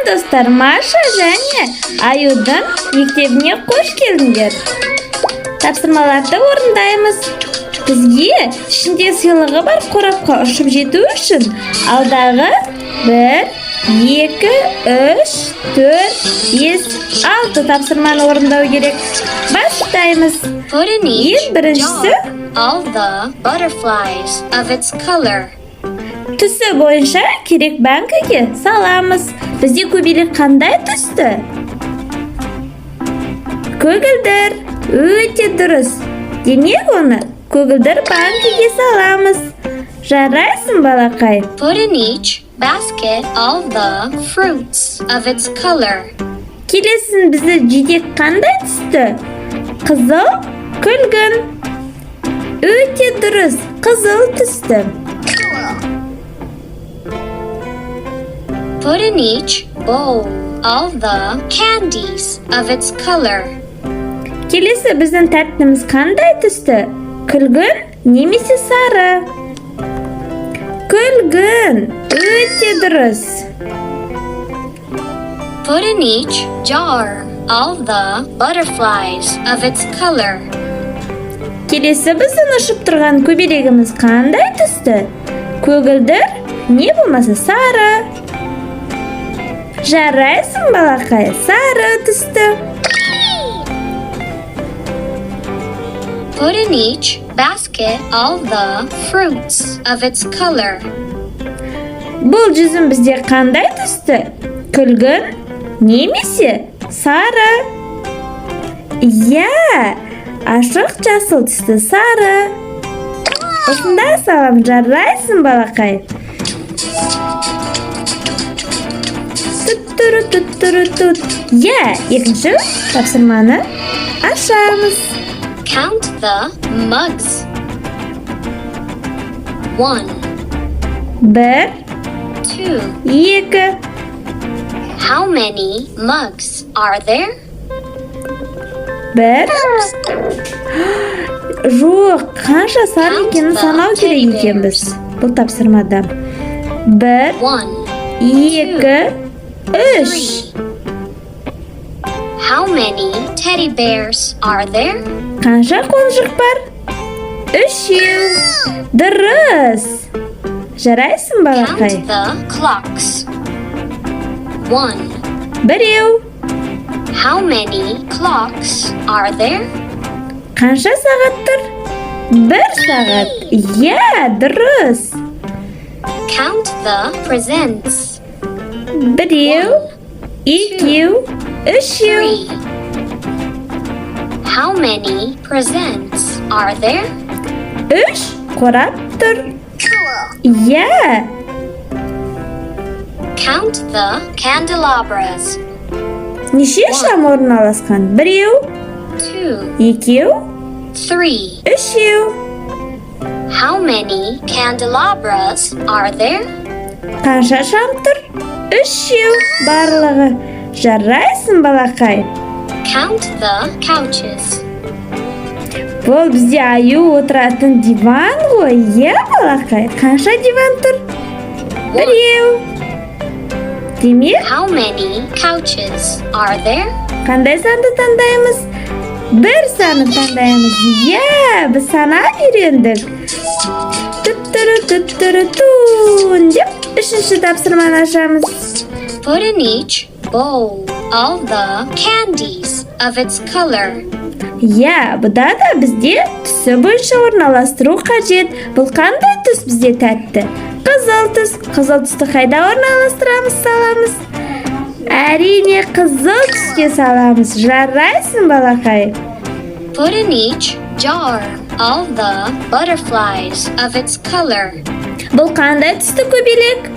достар, Маша және Аюдың мектебіне қош келдіңдер. Тапсырмаларды орындаймыз. Бізге ішінде сыйлығы бар қорапқа ұшып жету үшін алдағы 1, 2, 3, 4, 5, 6 тапсырманы орындау керек. Бастаймыз. Ең біріншісі all the butterflies of its color. Түсі бойынша керек банкіге саламыз. Бізде көбелек қандай түсті? Көгілдір. Өте дұрыс. Демек оны көгілдір банкіге саламыз. Жарайсың, балақай. Put in each basket all the fruits of its color. Келесін бізді жидек қандай түсті? Қызыл, күлгін. Өте дұрыс. Қызыл түсті. Put in each bowl all the candies of its color. Келесі біздің тәттіміз қандай түсті? Күлгін немесе сары? Күлгін. Өте дұрыс. Put in each jar all the butterflies of its color. Келесі біздің ұшып тұрған көбелегіміз қандай түсті? Көгілдір не болмаса сары? Жарайсың, балақай, сары түсті. Put in each basket all the fruits of its color. Бұл жүзім бізде қандай түсті? Күлгін немесе сары? Иә, ашық жасыл түсті, сары. Осында салам, жарайсың, балақай. Тұт. Иә, екінші тапсырманы ашамыз. Count the mugs. 1, 1, 2. 2. How many mugs are there? 1. Жоқ, қанша сары екенін санау керек екенбіз бұл тапсырмада. 1, 2, 3. How many teddy bears are there? Қанша қонжық бар? 3. Дұрыс. Жарайсың, балақай. Count the clocks. 1. 1. How many clocks are there? Қанша сағат тұр? 1 сағат. Иә, дұрыс. Count the presents. 1, 2, 3. How many presents are there? 3 қорап тұр. Иә. Count the candelabras. Неше шам орналасқан? 1, 2, 2, 3. 3. How many candelabras are there? Қанша шам тұр? 3 барлығы. Жарайсың, балақай. Count the couches. Бұл бізде аю отыратын диван ғой, иә, балақай? Қанша диван тұр? 1. Демек, How many couches are there? қандай санды таңдаймыз? 1 саны таңдаймыз. Иә, біз санап үйрендік. Тұттыры деп 3-ші тапсырманы ашамыз. Put in each bowl all the candies of its color. Иә, бұда да бізде түсі бойынша орналастыру қажет. Бұл қандай түс бізде тәтті? Қызыл түс. Қызыл түсті қайда орналастырамыз, саламыз? Әрине, қызыл түске саламыз. Жарайсың, балақай. Put in each jar all the butterflies of its color. Бұл қандай түсті көбелек?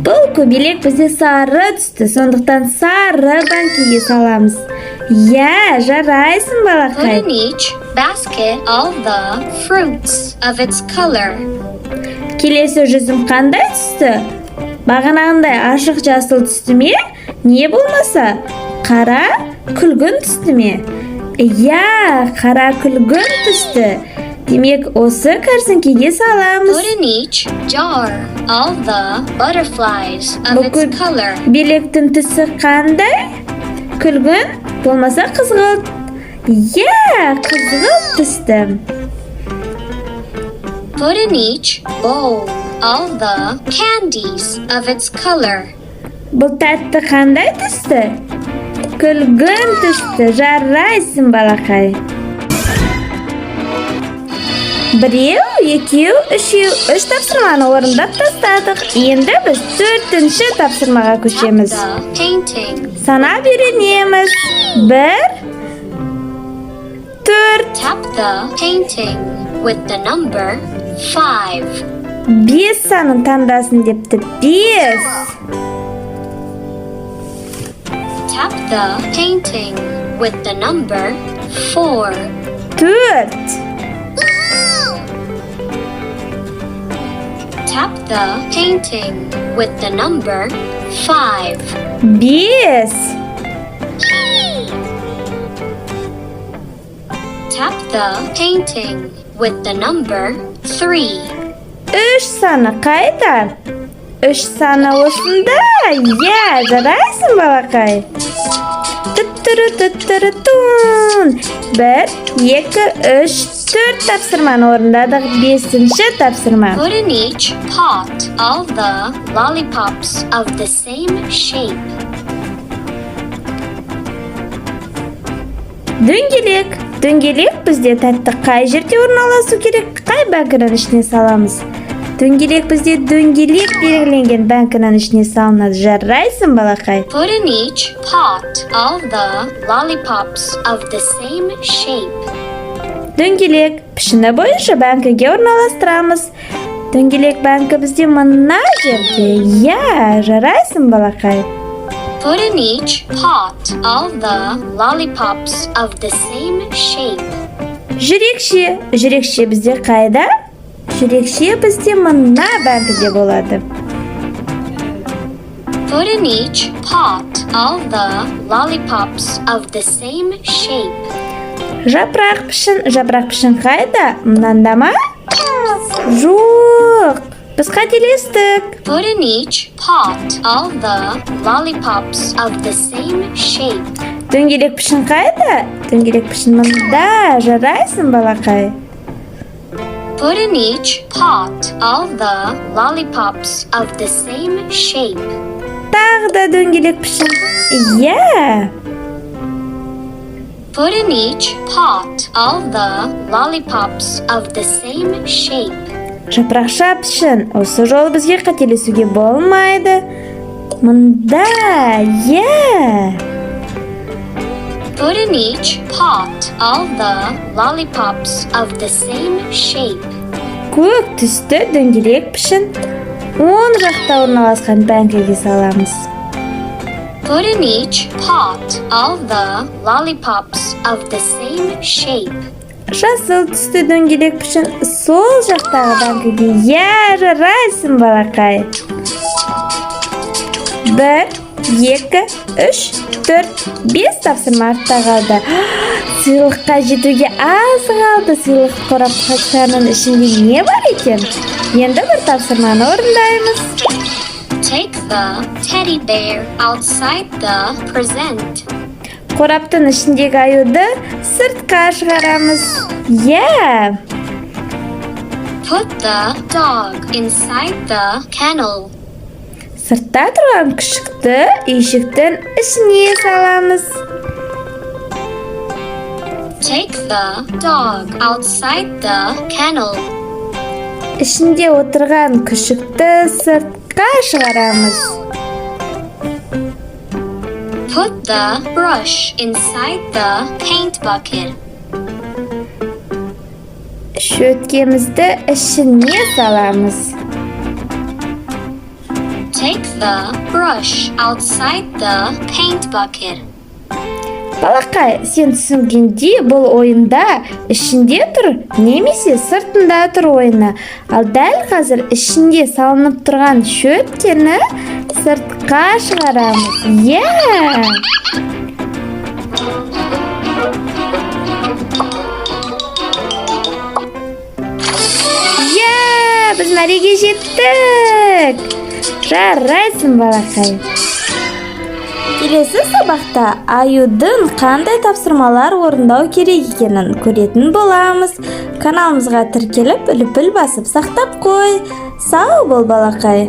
Бұл көбелек бізде сары түсті, сондықтан сары банкеге саламыз. Иә, жарайсың, Put балақай. in each basket all the fruits of its color. Келесі жүзім қандай түсті? Бағанағындай ашық жасыл түсті ме? Не болмаса? Қара күлгін түсті ме? Иә, қара күлгін түсті. Демек, осы кәрсіңкеге саламыз. Put in each jar all the butterflies of Бүкіл its color. белектің түсі қандай? Күлгін, болмаса қызғылт. Қызғылт түсті. Put in each bowl all the candies of its color. Бұл тәтті қандай түсті? Күлгін түсті. Жарайсың, балақай. Біреу, екеу, үшеу, үш тапсырманы орындап тастадық. Енді біз 4-ші тапсырмаға көшеміз. The painting. Санап үйренеміз. 1, 4, Tap the painting with the number 5. 5 санын таңдасын депті. 5. Tap the painting with the number 4. 4. Tap the painting with the number 5. 5. Tap the painting with the number 3. 3 саны қайда? 3 саны осында. Жарайсың, балақай. Түттірі-түттірі-тун. 1, 2, 3, 4 тапсырманы орындадық. 5-ші тапсырма. Put in each pot all the lollipops of the same shape. Дөңгелек. Дөңгелек бізде тәтті қай жерде орналасу керек? Қай бәңкінің ішіне саламыз? Дөңгелек бізде дөңгелек белгіленген бәңкінің ішіне салынады. Жарайсың, балақай. Put in each pot all the lollipops of the same shape. Дөңгелек пішіні бойынша бәңкіге орналастырамыз. Дөңгелек бәңкі бізде мына жерде. Жарайсың, балақай. Put in each pot all the lollipops of the same shape. Жүрекше. Жүрекше бізде қайда? Жүрекше бізде мына бәңкіде болады. Put in each pot all the lollipops of the same shape. Жапырақ пішін. Жапырақ пішін қайда? Мынанда ма? Жоқ. Біз қателестік. Put in each pot all the lollipops of the same shape. Дөңгелек пішін қайда? Дөңгелек пішін мында. Жарайсың, балақай. Put in each pot all the lollipops of the same shape. Тағы да дөңгелек пішін. Put in each pot all the lollipops of the same shape. Жапырақша пішін. Осы жолы бізге қателесуге болмайды. Мында. Put in each pot all the lollipops of the same shape. Көк түсті дөңгелек пішін. Оң жақта орналасқан бәңкіге саламыз. Put in each pot all the lollipops of the same shape. Жасыл түсті дөңгелек пішін сол жақтағы бәңкіге. Жарайсың, балақай. 1, 2, 3, 4, 5 тапсырма артта қалды. Сыйлыққа жетуге аз қалды. Сыйлық қорапшаның ішінде не бар екен? Енді бір тапсырманы орындаймыз. Take the teddy bear outside the present. Қораптың ішіндегі аюды сыртқа шығарамыз. Put the dog inside the kennel. Сыртта тұрған күшікті үйшіктің ішіне саламыз. Take the dog outside the kennel. Ішінде отырған күшікті сыртқа шығарамыз. Put the brush inside the paint bucket. Шөткемізді ішіне саламыз. Take the brush outside the paint bucket. Балақай, сен түсінгенде бұл ойында ішінде тұр, немесе сыртында тұр ойыны. Ал дәл қазір ішінде салынып тұрған шөткені сыртқа шығарамыз. біз мәреге жеттік. Жарайсың, балақай. Келесі сабақта аюдың қандай тапсырмалар орындау керек екенін көретін боламыз. Каналымызға тіркеліп, үлпіл басып сақтап қой. Сау бол, балақай.